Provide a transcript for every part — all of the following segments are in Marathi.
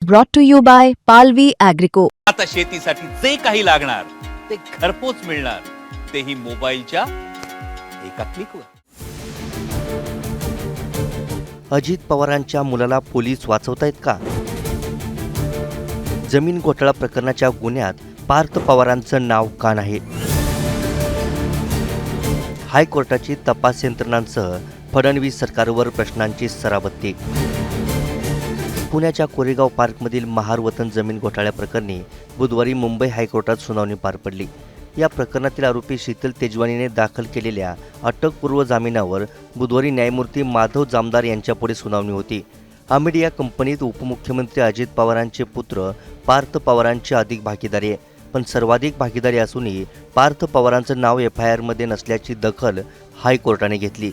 brought to you by Palvi Agrico. आता शेतीसाठी जे काही लागणार ते घरपोच मिळणार, तेही मोबाईलच्या एका क्लिकवर. अजित पवारांच्या मुलाला पोलीस वाचवतायत का? जमीन घोटाळा प्रकरणाच्या गुन्ह्यात पार्थ पवारांचं नाव का नाही? हायकोर्टाची तपास यंत्रणांसह फडणवीस सरकारवर प्रश्नांची सराबत्ती. पुण्याच्या कोरेगाव पार्कमधील महार वतन जमीन घोटाळ्याप्रकरणी बुधवारी मुंबई हायकोर्टात सुनावणी पार पडली. या प्रकरणातील आरोपी शीतल तेजवानीने दाखल केलेल्या अटकपूर्व जामिनावर बुधवारी न्यायमूर्ती माधव जामदार यांच्यापुढे सुनावणी होती. आमिडिया कंपनीत उपमुख्यमंत्री अजित पवारांचे पुत्र पार्थ पवारांची अधिक भागीदारी आहे, पण सर्वाधिक भागीदारी असूनही पार्थ पवारांचं नाव FIRमध्ये नसल्याची दखल हायकोर्टाने घेतली.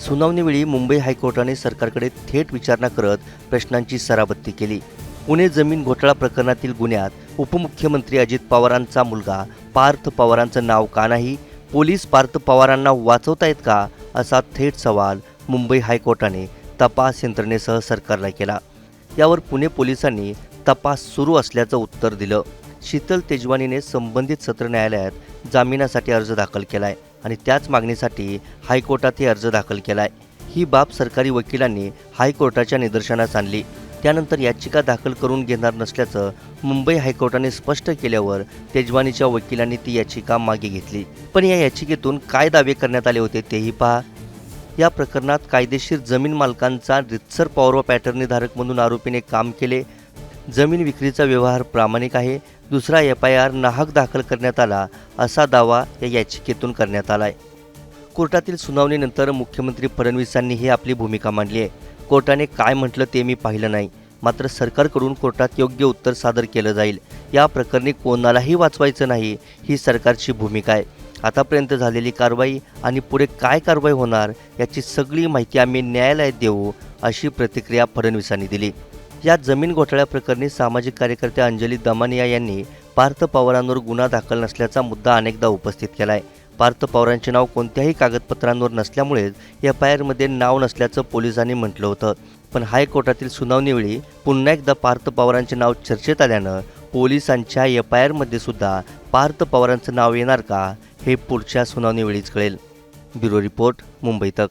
सुनावणीवेळी मुंबई हायकोर्टाने सरकारकडे थेट विचारणा करत प्रश्नांची सराबत्ती केली. पुणे जमीन घोटाळा प्रकरणातील गुन्ह्यात उपमुख्यमंत्री अजित पवारांचा मुलगा पार्थ पवारांचं नाव का नाही? पोलीस पार्थ पवारांना वाचवतायत का? असा थेट सवाल मुंबई हायकोर्टाने तपास यंत्रणेसह सरकारला केला. यावर पुणे पोलिसांनी तपास सुरू असल्याचं उत्तर दिलं. शीतल तेजवानीने संबंधित सत्र न्यायालयात जामिनासाठी अर्ज दाखल केलाय आणि त्याच मागणीसाठी हायकोर्टातही अर्ज दाखल केलाय. ही बाब सरकारी वकिलांनी हायकोर्टाच्या निदर्शनास आणली. त्यानंतर याचिका दाखल करून घेणार नसल्याचं मुंबई हायकोर्टाने स्पष्ट केल्यावर तेजवानीच्या वकिलांनी ती याचिका मागे घेतली. पण या याचिकेतून काय दावे करण्यात आले होते तेही पहा. या प्रकरणात कायदेशीर जमीन मालकांचा रितसर पॉवर ऑफ अटर्नी धारक म्हणून आरोपीने काम केले. जमीन विक्रीचा व्यवहार प्रामाणिक आहे. दुसरा FIR नाहक दाखल करण्यात आला असा दावा या याचिकेतून करण्यात आलाय. कोर्टातील सुनावणीनंतर मुख्यमंत्री फडणवीसांनीही आपली भूमिका मांडली आहे. कोर्टाने काय म्हटलं ते मी पाहिलं नाही, मात्र सरकारकडून कोर्टात योग्य उत्तर सादर केलं जाईल. या प्रकरणी कोणालाही वाचवायचं नाही, ही सरकारची भूमिका आहे. आतापर्यंत झालेली कारवाई आणि पुढे काय कारवाई होणार याची सगळी माहिती आम्ही न्यायालयात देऊ, अशी प्रतिक्रिया फडणवीसांनी दिली. या जमीन घोटाळ्याप्रकरणी सामाजिक कार्यकर्ते अंजली दमानिया यांनी पार्थ पवारांवर गुन्हा दाखल नसल्याचा मुद्दा अनेकदा उपस्थित केला आहे. पार्थ पवारांचे नाव कोणत्याही कागदपत्रांवर नसल्यामुळेच FIRमध्ये नाव नसल्याचं पोलिसांनी म्हटलं होतं. पण हायकोर्टातील सुनावणीवेळी पुन्हा एकदा पार्थ पवारांचे नाव चर्चेत आल्यानं पोलिसांच्या FIRमध्ये सुद्धा पार्थ पवारांचं नाव येणार का, हे पुढच्या सुनावणीवेळीच कळेल. ब्युरो रिपोर्ट, मुंबई तक.